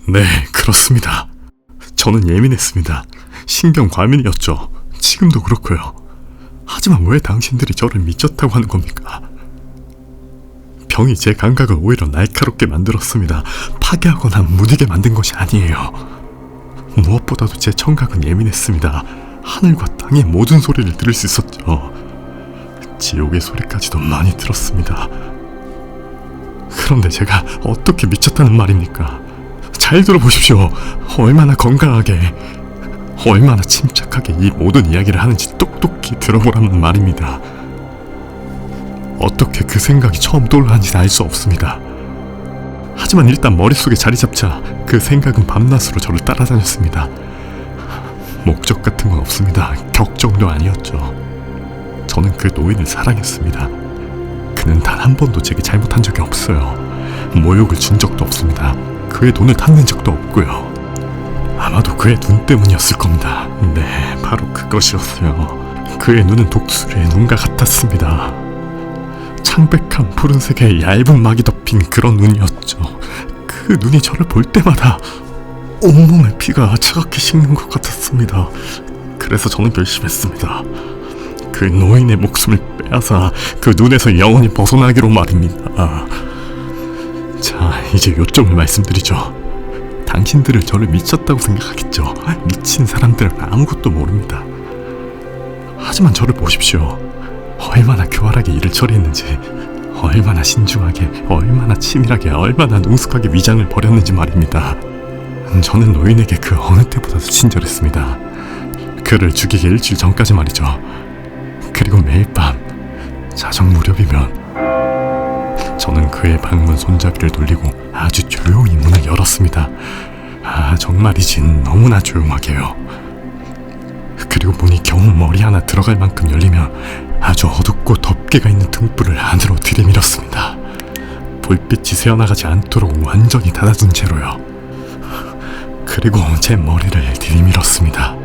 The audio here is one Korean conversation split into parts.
네, 그렇습니다. 저는 예민했습니다. 신경 과민이었죠. 지금도 그렇고요. 하지만 왜 당신들이 저를 미쳤다고 하는 겁니까? 병이 제 감각을 오히려 날카롭게 만들었습니다. 파괴하거나 무디게 만든 것이 아니에요. 무엇보다도 제 청각은 예민했습니다. 하늘과 땅의 모든 소리를 들을 수 있었죠. 지옥의 소리까지도 많이 들었습니다. 그런데 제가 어떻게 미쳤다는 말입니까? 잘 들어보십시오. 얼마나 건강하게, 얼마나 침착하게 이 모든 이야기를 하는지 똑똑히 들어보라는 말입니다. 어떻게 그 생각이 처음 떠올랐는지는 알 수 없습니다. 하지만 일단 머릿속에 자리 잡자 그 생각은 밤낮으로 저를 따라다녔습니다. 목적 같은 건 없습니다. 격정도 아니었죠. 저는 그 노인을 사랑했습니다. 그는 단 한 번도 제게 잘못한 적이 없어요. 모욕을 준 적도 없습니다. 그의 눈을 탔는 적도 없고요. 아마도 그의 눈 때문이었을 겁니다. 네, 바로 그것이었어요. 그의 눈은 독수리의 눈과 같았습니다. 창백한 푸른색의 얇은 막이 덮인 그런 눈이었죠. 그 눈이 저를 볼 때마다 온몸의 피가 차갑게 식는 것 같았습니다. 그래서 저는 결심했습니다. 그 노인의 목숨을 빼앗아 그 눈에서 영원히 벗어나기로 말입니다. 자, 이제 요점을 말씀드리죠. 당신들은 저를 미쳤다고 생각하겠죠. 미친 사람들은 아무것도 모릅니다. 하지만 저를 보십시오. 얼마나 교활하게 일을 처리했는지, 얼마나 신중하게, 얼마나 치밀하게, 얼마나 능숙하게 위장을 벌였는지 말입니다. 저는 노인에게 그 어느 때보다도 친절했습니다. 그를 죽이기 일주일 전까지 말이죠. 그리고 매일 밤 자정 무렵이면 저는 그의 방문 손잡이를 돌리고 아주 조용히 문을 열었습니다. 정말이지 너무나 조용하게요. 그리고 문이 겨우 머리 하나 들어갈 만큼 열리면 아주 어둡고 덮개가 있는 등불을 안으로 들이밀었습니다. 불빛이 새어나가지 않도록 완전히 닫아둔 채로요. 그리고 제 머리를 들이밀었습니다.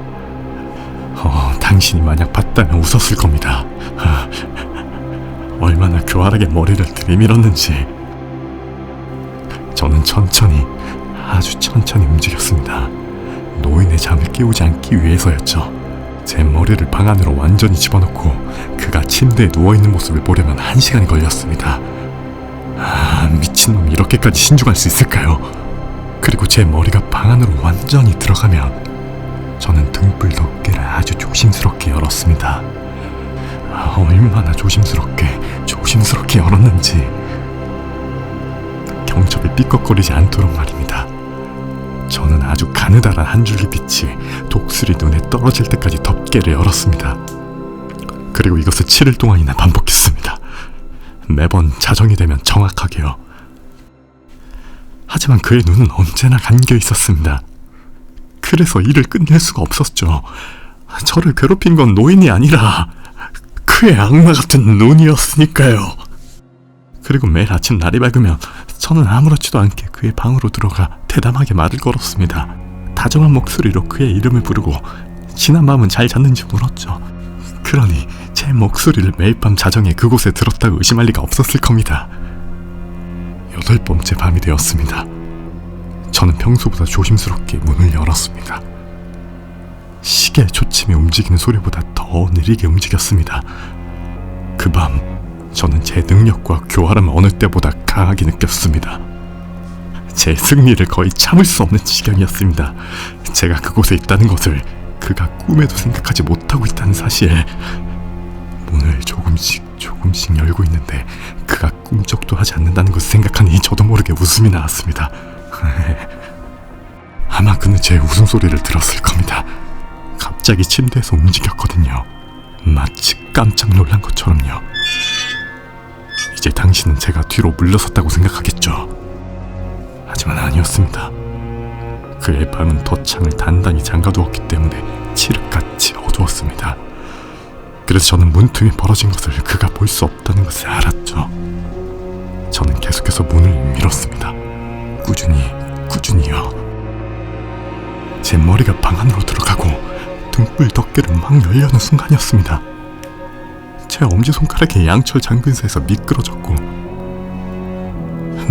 당신이 만약 봤다면 웃었을 겁니다. 얼마나 교활하게 머리를 들이밀었는지. 저는 천천히, 아주 천천히 움직였습니다. 노인의 잠을 깨우지 않기 위해서였죠. 제 머리를 방 안으로 완전히 집어넣고 그가 침대에 누워있는 모습을 보려면 1시간이 걸렸습니다. 미친놈이 이렇게까지 신중할 수 있을까요? 그리고 제 머리가 방 안으로 완전히 들어가면 저는 등불 덮개를 아주 조심스럽게 열었습니다. 얼마나 조심스럽게 열었는지. 경첩이 삐걱거리지 않도록 말입니다. 저는 아주 가느다란 한 줄기 빛이 독수리 눈에 떨어질 때까지 덮개를 열었습니다. 그리고 이것을 7일 동안이나 반복했습니다. 매번 자정이 되면 정확하게요. 하지만 그의 눈은 언제나 감겨 있었습니다. 그래서 일을 끝낼 수가 없었죠. 저를 괴롭힌 건 노인이 아니라 그의 악마 같은 눈이었으니까요. 그리고 매일 아침 날이 밝으면 저는 아무렇지도 않게 그의 방으로 들어가 대담하게 말을 걸었습니다. 다정한 목소리로 그의 이름을 부르고 지난 밤은 잘 잤는지 물었죠. 그러니 제 목소리를 매일 밤 자정에 그곳에 들었다고 의심할 리가 없었을 겁니다. 8번째 밤이 되었습니다. 저는 평소보다 조심스럽게 문을 열었습니다. 시계 초침이 움직이는 소리보다 더 느리게 움직였습니다. 그 밤 저는 제 능력과 교활함을 어느 때보다 강하게 느꼈습니다. 제 승리를 거의 참을 수 없는 지경이었습니다. 제가 그곳에 있다는 것을, 그가 꿈에도 생각하지 못하고 있다는 사실. 문을 조금씩 열고 있는데 그가 꿈쩍도 하지 않는다는 것을 생각하니 저도 모르게 웃음이 나왔습니다. 아마 그는 제 웃음소리를 들었을 겁니다. 갑자기 침대에서 움직였거든요. 마치 깜짝 놀란 것처럼요. 이제 당신은 제가 뒤로 물러섰다고 생각하겠죠. 하지만 아니었습니다. 그의 방은 덧창을 단단히 잠가두었기 때문에 칠흑같이 어두웠습니다. 그래서 저는 문틈이 벌어진 것을 그가 볼 수 없다는 것을 알았죠. 저는 계속해서 문을 밀었습니다. 꾸준히요. 제 머리가 방 안으로 들어가고 등불 덮개를 막 열려는 순간이었습니다. 제 엄지손가락이 양철 잠근 사이에서 미끄러졌고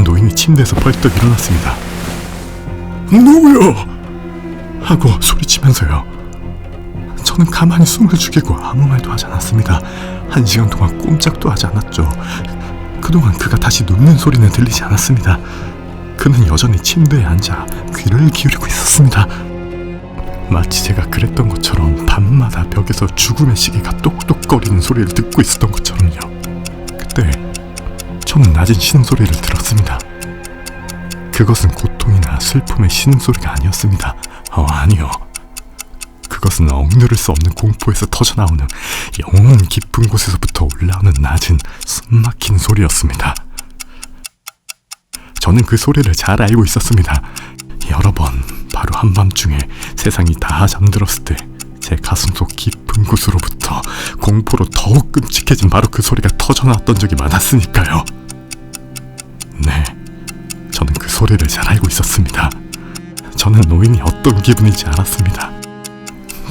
노인이 침대에서 벌떡 일어났습니다. 누구요? 하고 소리치면서요. 저는 가만히 숨을 죽이고 아무 말도 하지 않았습니다. 1시간 동안 꼼짝도 하지 않았죠. 그동안 그가 다시 눕는 소리는 들리지 않았습니다. 그는 여전히 침대에 앉아 귀를 기울이고 있었습니다. 마치 제가 그랬던 것처럼 밤마다 벽에서 죽음의 시계가 똑똑거리는 소리를 듣고 있었던 것처럼요. 그때 저는 낮은 신음소리를 들었습니다. 그것은 고통이나 슬픔의 신음소리가 아니었습니다. 아니요. 그것은 억누를 수 없는 공포에서 터져나오는 영혼 깊은 곳에서부터 올라오는 낮은 숨막힌 소리였습니다. 저는 그 소리를 잘 알고 있었습니다. 여러 번 바로 한밤중에 세상이 다 잠들었을 때 제 가슴속 깊은 곳으로부터 공포로 더욱 끔찍해진 바로 그 소리가 터져나왔던 적이 많았으니까요. 네, 저는 그 소리를 잘 알고 있었습니다. 저는 노인이 어떤 기분인지 알았습니다.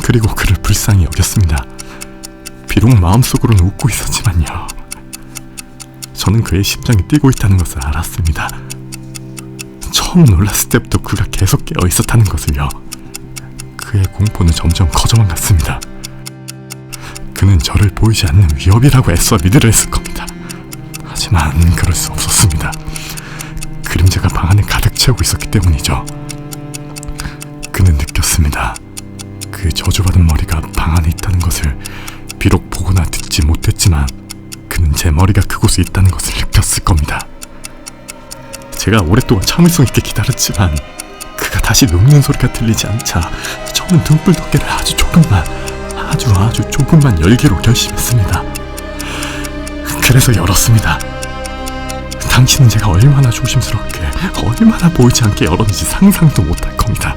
그리고 그를 불쌍히 여겼습니다. 비록 마음속으로는 웃고 있었지만요, 저는 그의 심장이 뛰고 있다는 것을 알았습니다. 처음 놀랐을 때부터 그가 계속 깨어 있었다는 것을요. 그의 공포는 점점 커져만 갔습니다. 그는 저를 보이지 않는 위협이라고 애써 믿으려 했을 겁니다. 하지만 그럴 수 없었습니다. 그림자가 방 안을 가득 채우고 있었기 때문이죠. 그는 느꼈습니다. 그 저주받은 머리가 방 안에 있다는 것을 비록 보거나 듣지 못했지만 그는 제 머리가 그곳에 있다는 것을 느꼈을 겁니다. 제가 오랫동안 참을성 있게 기다렸지만 그가 다시 눕는 소리가 들리지 않자 저는 등불 덮개를 아주 조금만 열기로 결심했습니다. 그래서 열었습니다. 당신은 제가 얼마나 조심스럽게, 얼마나 보이지 않게 열었는지 상상도 못할 겁니다.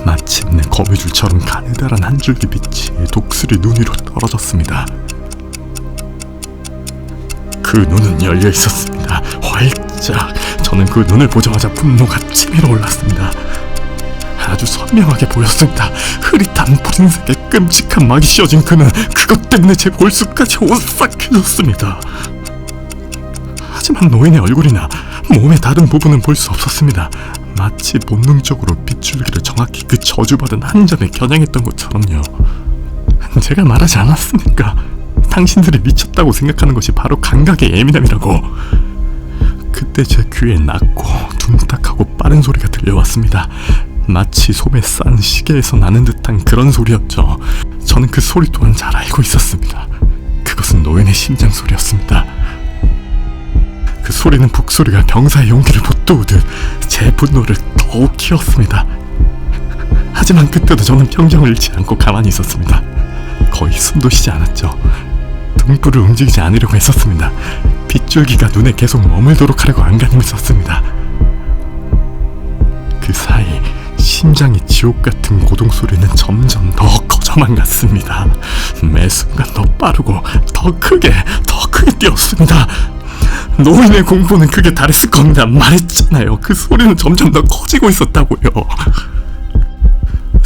마침내 거미줄처럼 가느다란 한 줄기 빛이 독수리 눈 위로 떨어졌습니다. 그 눈은 열려 있었습니다. 활짝. 저는 그 눈을 보자마자 분노가 치밀어 올랐습니다. 아주 선명하게 보였습니다. 흐릿한 푸른색의 끔찍한 막이 씌워진 그는 그것 때문에 제 볼수까지 오싹해졌습니다. 하지만 노인의 얼굴이나 몸의 다른 부분은 볼 수 없었습니다. 마치 본능적으로 빗줄기를 정확히 그 저주받은 한 점에 겨냥했던 것처럼요. 제가 말하지 않았습니까? 당신들이 미쳤다고 생각하는 것이 바로 감각의 예민함이라고. 그때 제 귀에 낮고 둔탁하고 빠른 소리가 들려왔습니다. 마치 솜에 싼 시계에서 나는 듯한 그런 소리였죠. 저는 그 소리 또한 잘 알고 있었습니다. 그것은 노인의 심장 소리였습니다. 그 소리는 북소리가 병사의 용기를 북돋우듯 제 분노를 더욱 키웠습니다. 하지만 그때도 저는 평정을 잃지 않고 가만히 있었습니다. 거의 숨도 쉬지 않았죠. 등불을 움직이지 않으려고 했었습니다. 빗줄기가 눈에 계속 머물도록 하려고 안간힘을 썼습니다. 그 사이 심장의 지옥 같은 고동 소리는 점점 더 커져만 갔습니다. 매 순간 더 빠르고 더 크게 뛰었습니다. 노인의 공포는 크게 다랬을 겁니다. 말했잖아요. 그 소리는 점점 더 커지고 있었다고요.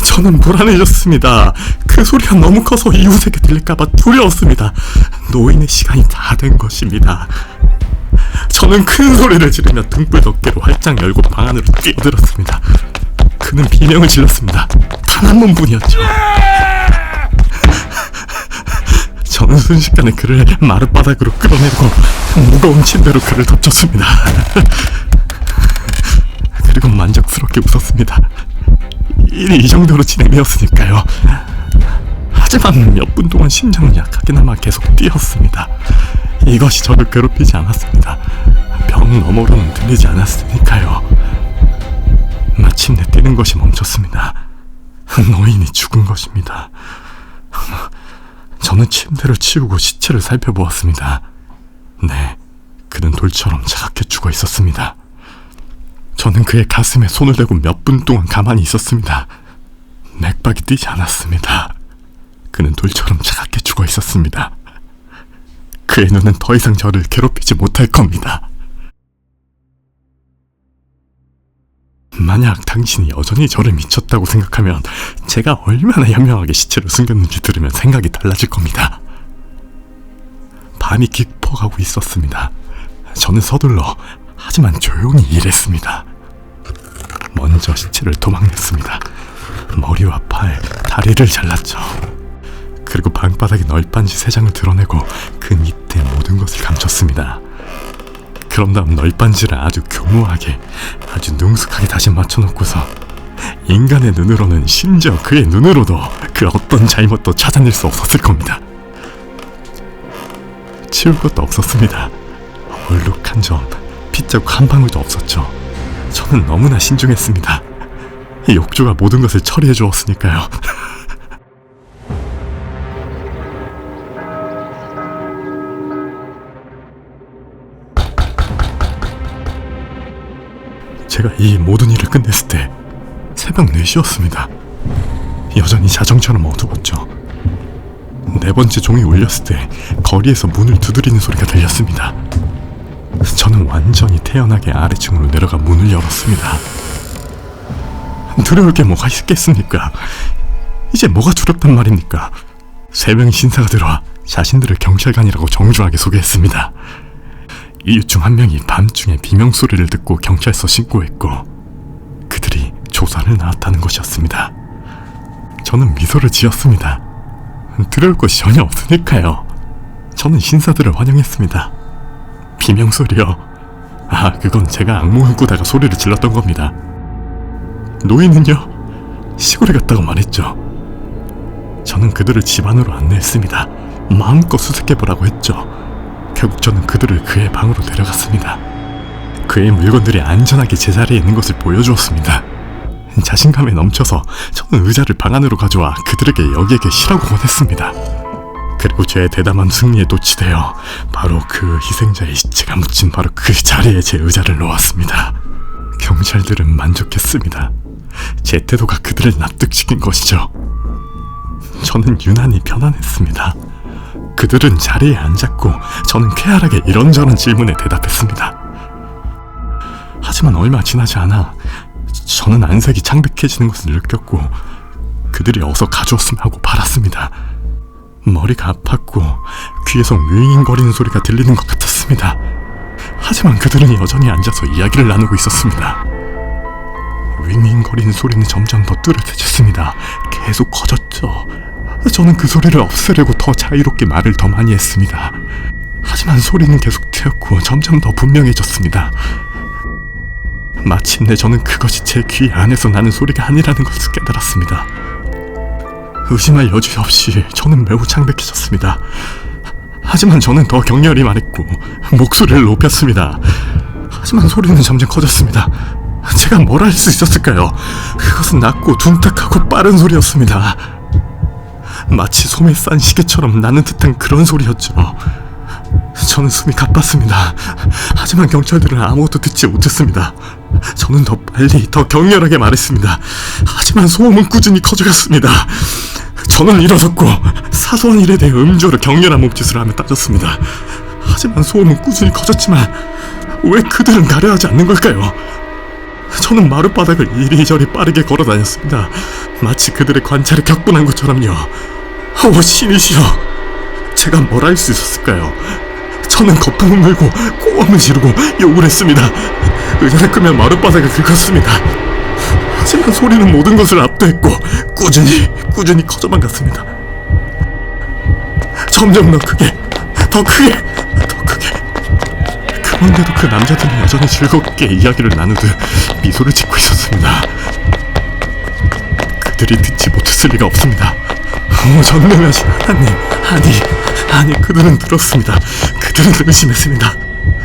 저는 불안해졌습니다. 그 소리가 너무 커서 이웃에게 들릴까봐 두려웠습니다. 노인의 시간이 다 된 것입니다. 저는 큰 소리를 지르며 등불 덮개로 활짝 열고 방 안으로 뛰어들었습니다. 그는 비명을 질렀습니다. 단 한 번뿐이었죠. 저는 순식간에 그를 마룻바닥으로 끌어내리고 무거운 침대로 그를 덮쳤습니다. 그리고 만족스럽게 웃었습니다. 일이 이 정도로 진행되었으니까요. 하지만 몇 분 동안 심장은 약하게나마 계속 뛰었습니다. 이것이 저를 괴롭히지 않았습니다. 벽 너머로는 들리지 않았으니까요. 마침내 뛰는 것이 멈췄습니다. 노인이 죽은 것입니다. 저는 침대를 치우고 시체를 살펴보았습니다. 네, 그는 돌처럼 차갑게 죽어 있었습니다. 저는 그의 가슴에 손을 대고 몇 분 동안 가만히 있었습니다. 맥박이 뛰지 않았습니다. 그는 돌처럼 차갑게 죽어 있었습니다. 그의 눈은 더 이상 저를 괴롭히지 못할 겁니다. 만약 당신이 여전히 저를 미쳤다고 생각하면 제가 얼마나 현명하게 시체를 숨겼는지 들으면 생각이 달라질 겁니다. 밤이 깊어가고 있었습니다. 저는 서둘러 하지만 조용히 일했습니다. 먼저 시체를 도망냈습니다. 머리와 팔, 다리를 잘랐죠. 그리고 방바닥에 널빤지 3장을 드러내고 그 밑에 모든 것을 감췄습니다. 그런 다음 널빤지를 아주 교묘하게, 아주 능숙하게 다시 맞춰놓고서 인간의 눈으로는, 심지어 그의 눈으로도 그 어떤 잘못도 찾아낼 수 없었을 겁니다. 치울 것도 없었습니다. 얼룩한 점, 핏자국 한 방울도 없었죠. 저는 너무나 신중했습니다. 욕조가 모든 것을 처리해 주었으니까요. 제가 이 모든 일을 끝냈을 때 새벽 4시였습니다. 여전히 자정처럼 어두웠죠. 4번째 종이 울렸을 때 거리에서 문을 두드리는 소리가 들렸습니다. 저는 완전히 태연하게 아래층으로 내려가 문을 열었습니다. 두려울 게 뭐가 있겠습니까? 이제 뭐가 두렵단 말입니까? 3명의 신사가 들어와 자신들을 경찰관이라고 정중하게 소개했습니다. 이유 중 한 명이 밤중에 비명소리를 듣고 경찰서 신고했고, 그들이 조사를 나왔다는 것이었습니다. 저는 미소를 지었습니다. 두려울 것이 전혀 없으니까요. 저는 신사들을 환영했습니다. 비명소리요? 아, 그건 제가 악몽을 꾸다가 소리를 질렀던 겁니다. 노인은요? 시골에 갔다고 말했죠. 저는 그들을 집 안으로 안내했습니다. 마음껏 수색해보라고 했죠. 결국 저는 그들을 그의 방으로 데려갔습니다. 그의 물건들이 안전하게 제자리에 있는 것을 보여주었습니다. 자신감에 넘쳐서 저는 의자를 방 안으로 가져와 그들에게 여기에 계시라고 권했습니다. 그리고 제 대담한 승리에 도취되어 바로 그 희생자의 시체가 묻힌 바로 그 자리에 제 의자를 놓았습니다. 경찰들은 만족했습니다. 제 태도가 그들을 납득시킨 것이죠. 저는 유난히 편안했습니다. 그들은 자리에 앉았고 저는 쾌활하게 이런저런 질문에 대답했습니다. 하지만 얼마 지나지 않아 저는 안색이 창백해지는 것을 느꼈고, 그들이 어서 가져왔으면 하고 바랐습니다. 머리가 아팠고 귀에서 윙윙거리는 소리가 들리는 것 같았습니다. 하지만 그들은 여전히 앉아서 이야기를 나누고 있었습니다. 윙윙거리는 소리는 점점 더 뚜렷해졌습니다. 계속 커졌죠. 저는 그 소리를 없애려고 더 자유롭게 말을 더 많이 했습니다. 하지만 소리는 계속되었고 점점 더 분명해졌습니다. 마침내 저는 그것이 제 귀 안에서 나는 소리가 아니라는 것을 깨달았습니다. 의심할 여지 없이 저는 매우 창백해졌습니다. 하지만 저는 더 격렬히 말했고 목소리를 높였습니다. 하지만 소리는 점점 커졌습니다. 제가 뭘 할 수 있었을까요? 그것은 낮고 둔탁하고 빠른 소리였습니다. 마치 솜에 싼 시계처럼 나는 듯한 그런 소리였죠. 저는 숨이 가빴습니다. 하지만 경찰들은 아무것도 듣지 못했습니다. 저는 더 빨리, 더 격렬하게 말했습니다. 하지만 소음은 꾸준히 커져갔습니다. 저는 일어섰고 사소한 일에 대해 음조로 격렬한 몸짓을 하며 따졌습니다. 하지만 소음은 꾸준히 커졌지만 왜 그들은 가려하지 않는 걸까요? 저는 마룻바닥을 이리저리 빠르게 걸어다녔습니다. 마치 그들의 관찰에 격분한 것처럼요. 신이시여, 제가 뭘 할 수 있었을까요? 저는 거품을 물고 고함을 지르고 욕을 했습니다. 의자를 끄며 마룻바닥을 긁었습니다. 하지만 소리는 모든 것을 압도했고 꾸준히 커져만 갔습니다. 점점 더 크게. 그런데도 그 남자들은 여전히 즐겁게 이야기를 나누듯 미소를 짓고 있었습니다. 그들이 듣지 못했을 리가 없습니다. 전능하신 하나님, 아니, 그들은 들었습니다. 그들은 의심했습니다.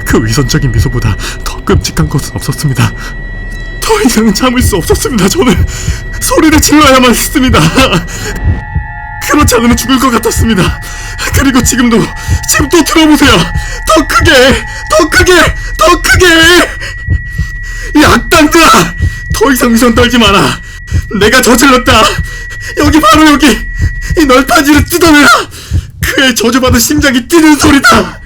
그 위선적인 미소보다 더 끔찍한 것은 없었습니다. 더 이상은 참을 수 없었습니다. 저는 소리를 질러야만 했습니다. 그렇지 않으면 죽을 것 같았습니다. 그리고 지금 또 들어보세요. 더 크게! 이 악당들아! 더 이상 위선 떨지 마라. 내가 저질렀다. 바로 여기 이 널판지를 뜯어내라. 그의 저주받은 심장이 뛰는 소리다.